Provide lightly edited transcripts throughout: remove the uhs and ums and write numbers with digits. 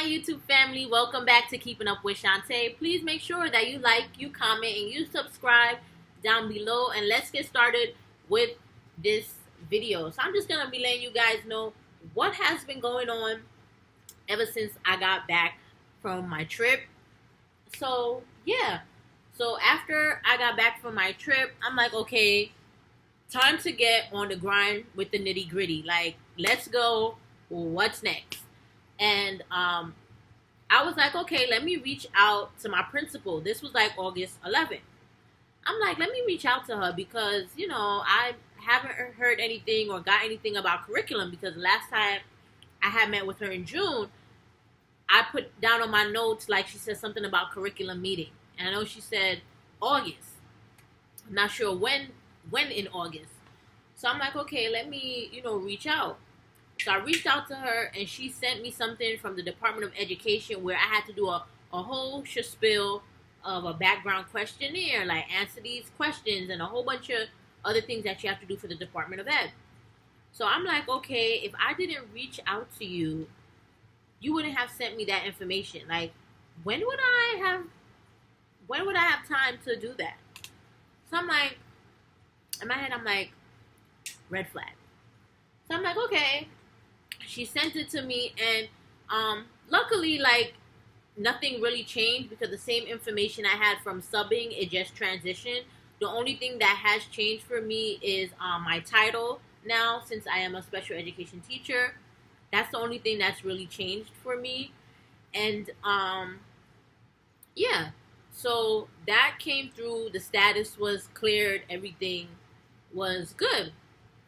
Hi YouTube family, welcome back to Keeping Up with Shantae. Please make sure that you like, you comment, and you subscribe down below, and let's get started with this video. So I'm just going to be letting you guys know what has been going on ever since I got back from my trip. So yeah, so after I got back from my trip, I'm like, okay, time to get on the grind with the nitty gritty. Like, let's go. What's next? And I was like, okay, let me reach out to my principal. This was like August 11th. I'm like, let me reach out to her because, I haven't heard anything or got anything about curriculum, because last time I had met with her in June, I put down on my notes, like, she said something about curriculum meeting. And I know she said August. I'm not sure when in August. So I'm like, okay, let me, reach out. So I reached out to her, and she sent me something from the Department of Education where I had to do a whole spiel of a background questionnaire, like answer these questions and a whole bunch of other things that you have to do for the Department of Ed. So I'm like, okay, if I didn't reach out to you, you wouldn't have sent me that information. Like, when would I have time to do that? So I'm like, in my head, I'm like, red flag. So I'm like, okay. She sent it to me, and luckily, like, nothing really changed because the same information I had from subbing, it just transitioned. The only thing that has changed for me is my title now, since I am a special education teacher. That's the only thing that's really changed for me. And yeah, so that came through. The status was cleared. Everything was good.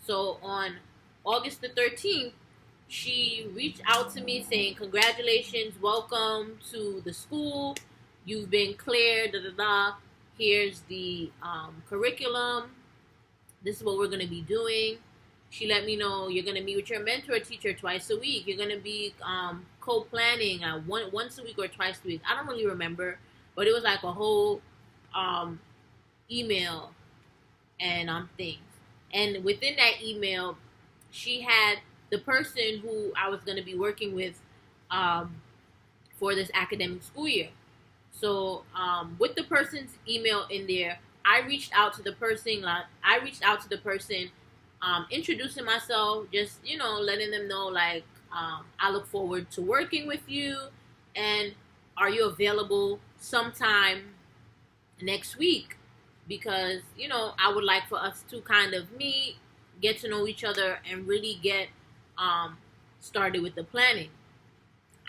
So on August the 13th, she reached out to me saying, congratulations, welcome to the school. You've been cleared, Here's the curriculum. This is what we're going to be doing. She let me know you're going to meet with your mentor teacher twice a week. You're going to be co-planning once a week or twice a week. I don't really remember, but it was like a whole email and things. And within that email, she had the person who I was going to be working with for this academic school year. So with the person's email in there, I reached out to the person. Introducing myself, just letting them know, like, I look forward to working with you, and are you available sometime next week? Because I would like for us to kind of meet, get to know each other, and really get started with the planning.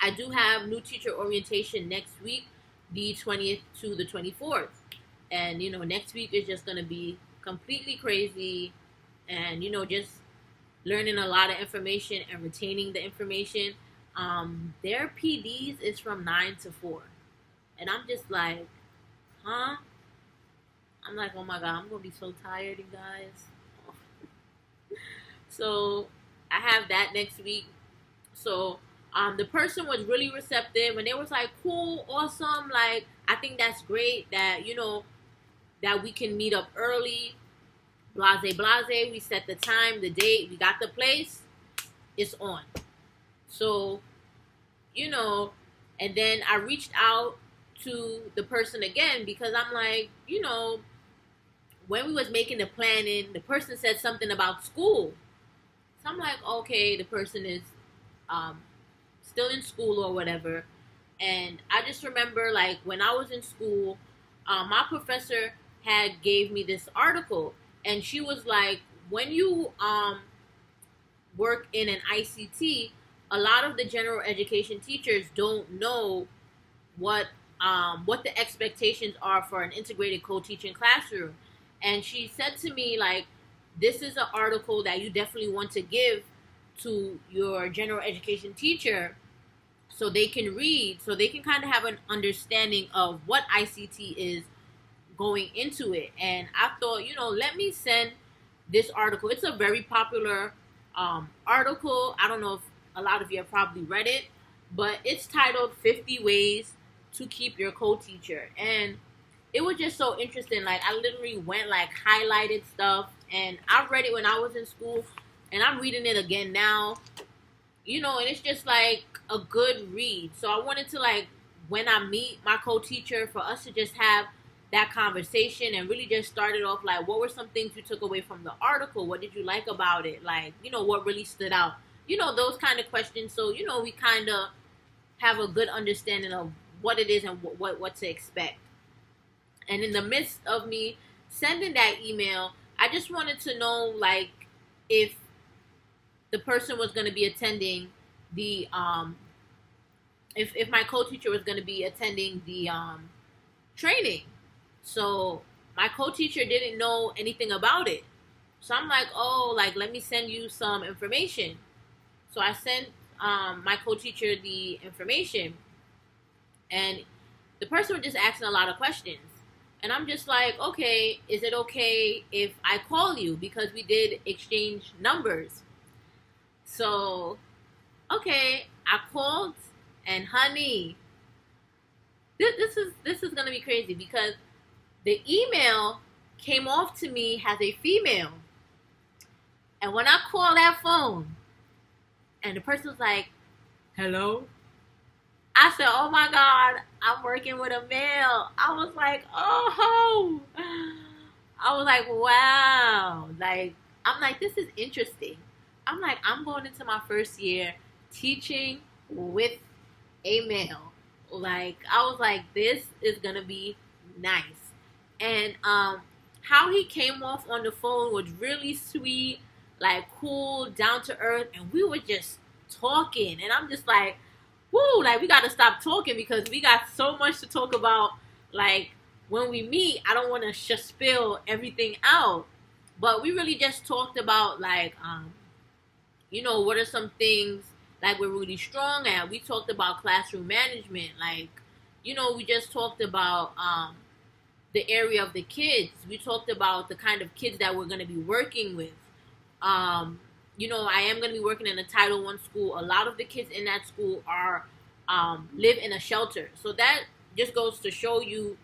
I do have new teacher orientation next week, the 20th to the 24th. And, next week is just going to be completely crazy, and, just learning a lot of information and retaining the information. Their PDs is from 9 to 4. And I'm just like, huh? I'm like, oh my God, I'm going to be so tired, you guys. So I have that next week. So the person was really receptive, and they was like, cool, awesome. Like, I think that's great that, that we can meet up early. Blase, blase. We set the time, the date. We got the place. It's on. So, and then I reached out to the person again because I'm like, when we was making the planning, the person said something about school. So I'm like, okay, the person is still in school or whatever. And I just remember, like, when I was in school, my professor had gave me this article, and she was like, when you work in an ICT, a lot of the general education teachers don't know what the expectations are for an integrated co-teaching classroom. And she said to me, like, this is an article that you definitely want to give to your general education teacher so they can read, so they can kind of have an understanding of what ICT is going into it. And I thought, let me send this article. It's a very popular article. I don't know if a lot of you have probably read it, but it's titled 50 Ways to Keep Your Co-Teacher. And it was just so interesting. Like, I literally went, like, highlighted stuff, and I read it when I was in school, and I'm reading it again now. and it's just like a good read. So I wanted to, like, when I meet my co-teacher, for us to just have that conversation and really just start it off like, what were some things you took away from the article? What did you like about it? Like, what really stood out? Those kind of questions. So, we kind of have a good understanding of what it is and what to expect. And in the midst of me sending that email, I just wanted to know, like, if the person was going to be attending the if my co-teacher was going to be attending the training. So my co-teacher didn't know anything about it. So I'm like, oh, like, let me send you some information. So I sent my co-teacher the information, and the person was just asking a lot of questions. And I'm just like, okay, is it okay if I call you? Because we did exchange numbers. So, okay, I called, and honey, this is gonna be crazy, because the email came off to me as a female. And when I called that phone, and the person was like, hello? I said, oh my God, I'm working with a male. I was like, oh. I was like, wow. Like, I'm like, this is interesting. I'm like, I'm going into my first year teaching with a male. Like, I was like, this is going to be nice. And how he came off on the phone was really sweet, like cool, down to earth. And we were just talking. And I'm just like, woo, like, we got to stop talking, because we got so much to talk about. Like, when we meet, I don't want to just spill everything out. But we really just talked about, like, what are some things, like, we're really strong at. We talked about classroom management. Like, we just talked about the area of the kids. We talked about the kind of kids that we're going to be working with. I am going to be working in a Title I school. A lot of the kids in that school are live in a shelter. So that just goes to show you,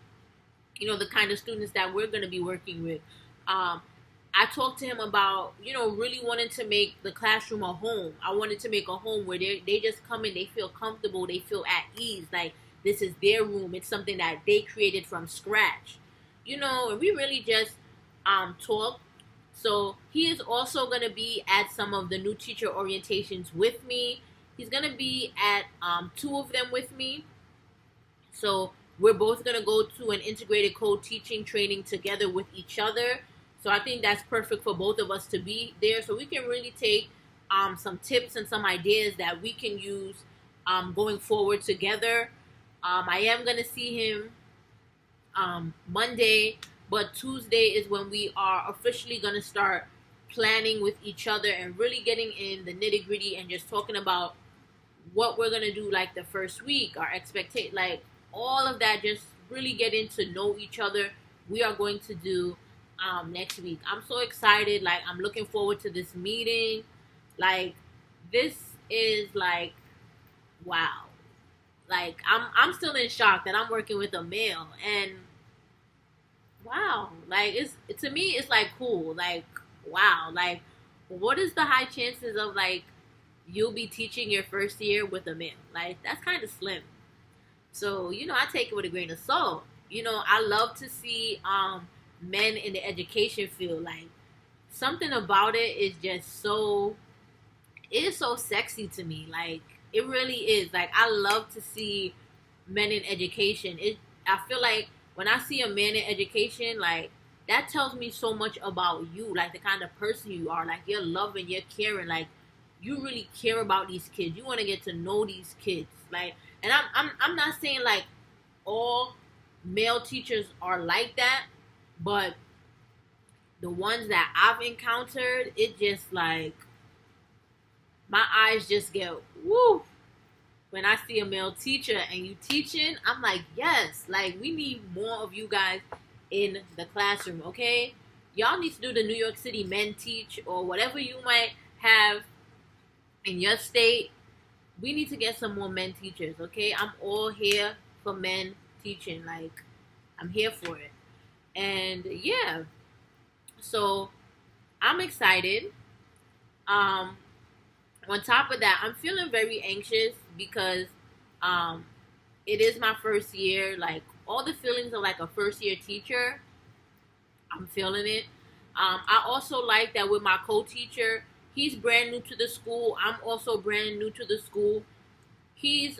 the kind of students that we're going to be working with. I talked to him about, really wanting to make the classroom a home. I wanted to make a home where they just come in, they feel comfortable, they feel at ease. Like, this is their room. It's something that they created from scratch. And we really just talked. So he is also going to be at some of the new teacher orientations with me. He's going to be at 2 of them with me. So we're both going to go to an integrated co-teaching training together with each other. So I think that's perfect for both of us to be there. So we can really take some tips and some ideas that we can use going forward together. I am going to see him Monday. But Tuesday is when we are officially going to start planning with each other and really getting in the nitty gritty and just talking about what we're going to do, like, the first week, our expectation, like, all of that, just really getting to know each other. We are going to do next week. I'm so excited. Like, I'm looking forward to this meeting. Like, this is like, wow. Like, I'm still in shock that I'm working with a male. And wow, like, to me, it's like cool. Like, wow, like, what is the high chances of, like, you'll be teaching your first year with a male? Like, that's kind of slim. So, I take it with a grain of salt. I love to see men in the education field. Like, something about it is just so, it is so sexy to me. Like, it really is. Like, I love to see men in education. I feel like when I see a man in education, like, that tells me so much about you, like, the kind of person you are. Like, you're loving, you're caring, like, you really care about these kids. You want to get to know these kids. Like, and I'm not saying, like, all male teachers are like that, but the ones that I've encountered, it just, like, my eyes just get woo. When I see a male teacher and you teaching, I'm like, yes, like, we need more of you guys in the classroom, okay? Y'all need to do the New York City Men Teach, or whatever you might have in your state. We need to get some more men teachers, okay? I'm all here for men teaching. Like, I'm here for it. And yeah, so I'm excited. On top of that, I'm feeling very anxious because um, it is my first year. Like all the feelings of like a first year teacher, I'm feeling it. I also like that with my co-teacher, he's brand new to the school. I'm also brand new to the school. He's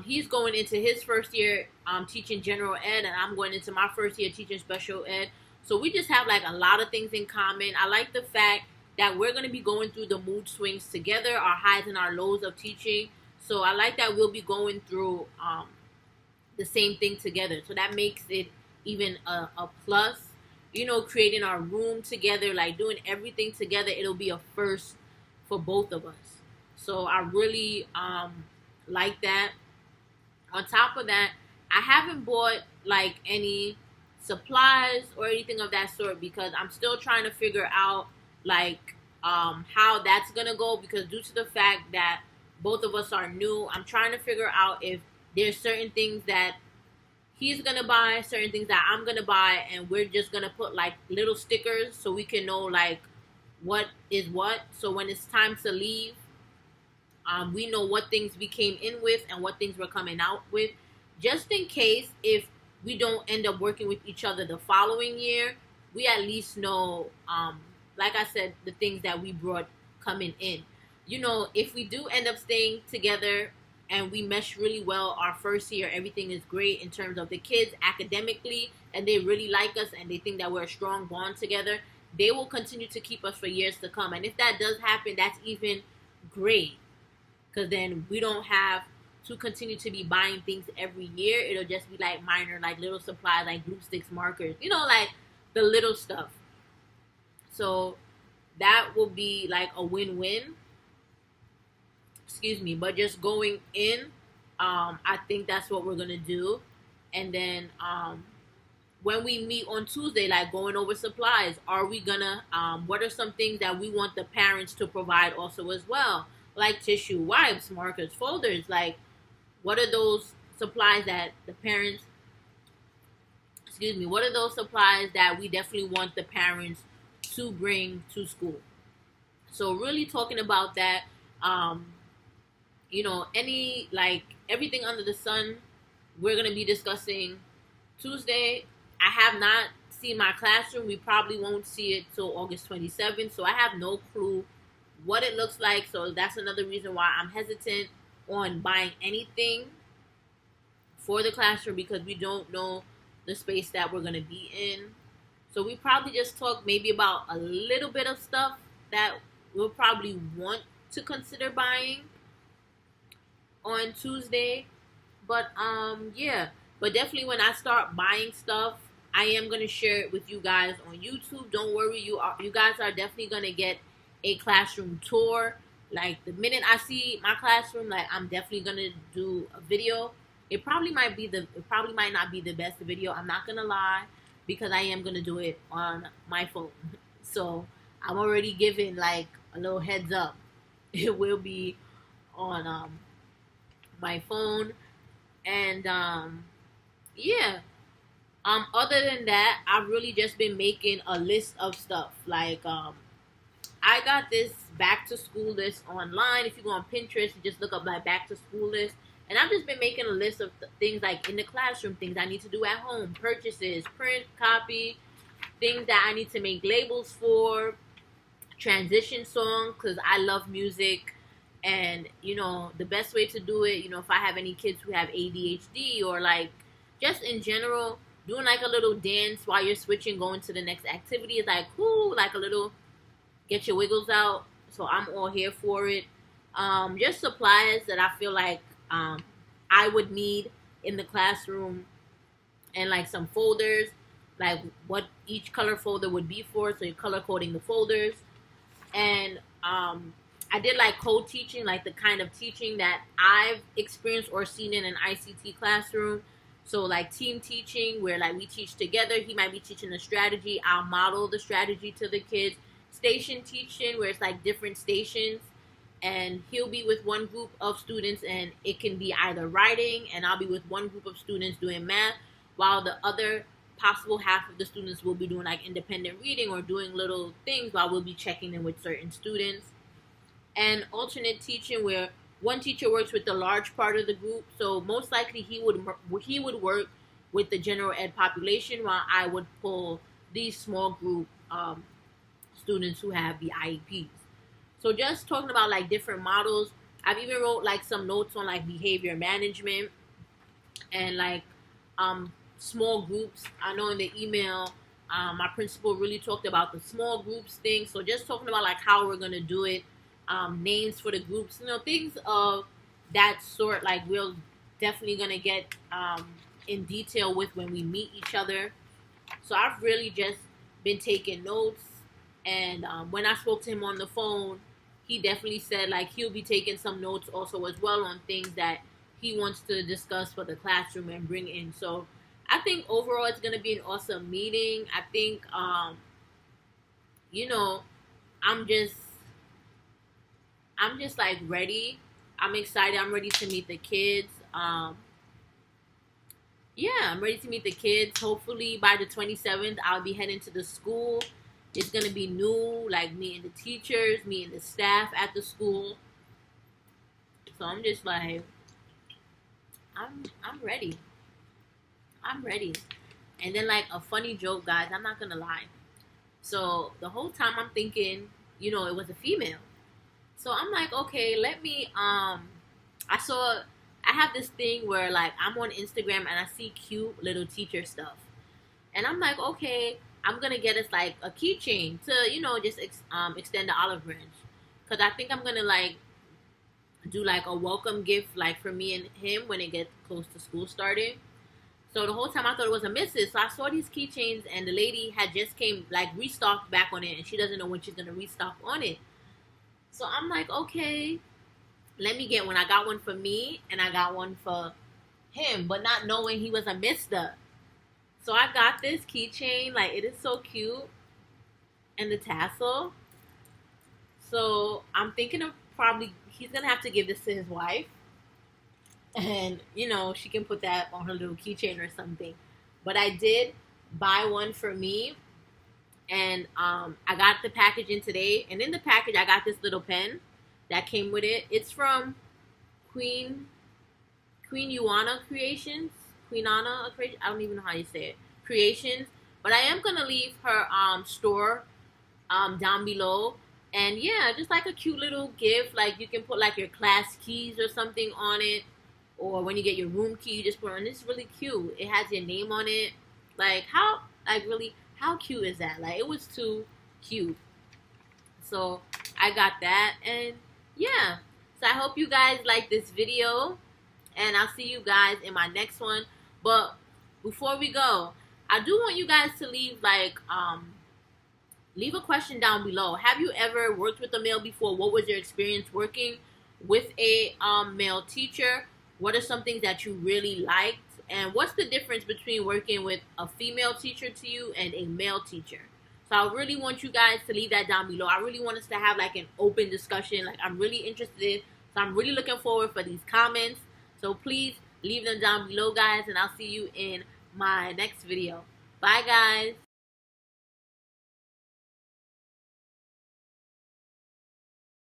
he's going into his first year teaching general ed, and I'm going into my first year teaching special ed. So we just have like a lot of things in common. I like the fact that we're going to be going through the mood swings together, our highs and our lows of teaching. So I like that we'll be going through the same thing together. So that makes it even a plus. You know, creating our room together, like doing everything together, it'll be a first for both of us. So I really like that. On top of that, I haven't bought like any supplies or anything of that sort because I'm still trying to figure out like how that's gonna go, because due to the fact that both of us are new, I'm trying to figure out if there's certain things that he's gonna buy, certain things that I'm gonna buy, and we're just gonna put like little stickers so we can know like what is what. So when it's time to leave, we know what things we came in with and what things we're coming out with, just in case if we don't end up working with each other the following year, we at least know, like I said, the things that we brought coming in. You know, if we do end up staying together and we mesh really well our first year, everything is great in terms of the kids academically, and they really like us and they think that we're a strong bond together, they will continue to keep us for years to come. And if that does happen, that's even great, because then we don't have to continue to be buying things every year. It'll just be like minor, like little supplies, like glue sticks, markers, you know, like the little stuff. So that will be like a win-win. Excuse me. But just going in, I think that's what we're gonna do. And then when we meet on Tuesday, like going over supplies, are we gonna what are some things that we want the parents to provide also as well? Like tissue, wipes, markers, folders. Like, what are those supplies that the parents, excuse me, what are those supplies that we definitely want the parents to bring to school? So really talking about that, you know, any, like, everything under the sun, we're going to be discussing Tuesday. I have not seen my classroom. We probably won't see it till August 27th. So I have no clue what it looks like. So that's another reason why I'm hesitant on buying anything for the classroom, because we don't know the space that we're going to be in. So we probably just talk maybe about a little bit of stuff that we'll probably want to consider buying on Tuesday. But yeah, but definitely when I start buying stuff, I am going to share it with you guys on YouTube. Don't worry, you guys are definitely going to get a classroom tour. Like the minute I see my classroom, like I'm definitely gonna do a video. It probably might not be the best video, I'm not gonna lie, because I am gonna do it on my phone. So I'm already giving like a little heads up. It will be on my phone. And yeah. Other than that, I've really just been making a list of stuff. Like I got this back to school list online. If you go on Pinterest, you just look up like back to school list. And I've just been making a list of things like in the classroom, things I need to do at home, purchases, print, copy, things that I need to make labels for, transition songs, because I love music. And, you know, the best way to do it, you know, if I have any kids who have ADHD or like just in general, doing like a little dance while you're switching, going to the next activity is like, cool, like a little get your wiggles out. So I'm all here for it. Just supplies that I feel like I would need in the classroom, and like some folders, like what each color folder would be for. So you're color coding the folders. And I did like co-teaching, like the kind of teaching that I've experienced or seen in an ICT classroom. So like team teaching, where like we teach together. He might be teaching a strategy, I'll model the strategy to the kids. Station teaching, where it's like different stations, and he'll be with one group of students and it can be either writing, and I'll be with one group of students doing math, while the other possible half of the students will be doing like independent reading or doing little things while we'll be checking in with certain students. and alternate teaching, where one teacher works with the large part of the group. So most likely he would work with the general ed population, while I would pull these small group students who have the IEPs. So just talking about like different models. I've even wrote like some notes on like behavior management and like small groups. I know in the email, my principal really talked about the small groups thing. So just talking about like how we're gonna do it, names for the groups, things of that sort. Like we're definitely gonna get in detail with when we meet each other. So I've really just been taking notes, and when I spoke to him on the phone, he definitely said like he'll be taking some notes also as well on things that he wants to discuss for the classroom and bring in. So I think overall it's gonna be an awesome meeting. I think I'm just like ready. I'm excited. I'm ready to meet the kids. I'm ready to meet the kids. Hopefully by the 27th, I'll be heading to the school. It's gonna be new, like meeting the teachers, meeting the staff at the school. So I'm just like, I'm ready. I'm ready. And then like a funny joke, guys. I'm not gonna lie. So the whole time I'm thinking, it was a female. So I'm like, okay, let me. I have this thing where like I'm on Instagram and I see cute little teacher stuff, and I'm like, okay, I'm gonna get us like a keychain to just extend the olive branch, because I think I'm gonna like do like a welcome gift like for me and him when it gets close to school starting. So the whole time I thought it was a missus. So I saw these keychains and the lady had just came like restocked back on it, and she doesn't know when she's gonna restock on it. So I'm like, okay, let me get one. I got one for me and I got one for him, but not knowing he was a mister. So I got this keychain. Like, it is so cute. And the tassel. So I'm thinking of probably, he's going to have to give this to his wife. And, she can put that on her little keychain or something. But I did buy one for me. And I got the package in today. And in the package, I got this little pen that came with it. It's from Queen Yuana Creations. Queenana Creations. I don't even know how you say it. Creations. But I am going to leave her store down below. And yeah, just like a cute little gift. Like you can put like your class keys or something on it. Or when you get your room key, you just put it on. It's really cute. It has your name on it. Like how cute is that? Like, it was too cute. So I got that, and yeah. So I hope you guys like this video, and I'll see you guys in my next one. But before we go, I do want you guys to leave leave a question down below. Have you ever worked with a male before? What was your experience working with a male teacher? What are some things that you really liked? And what's the difference between working with a female teacher to you and a male teacher? So I really want you guys to leave that down below. I really want us to have like an open discussion. Like, I'm really interested. So I'm really looking forward for these comments. So please leave them down below, guys. And I'll see you in my next video. Bye, guys.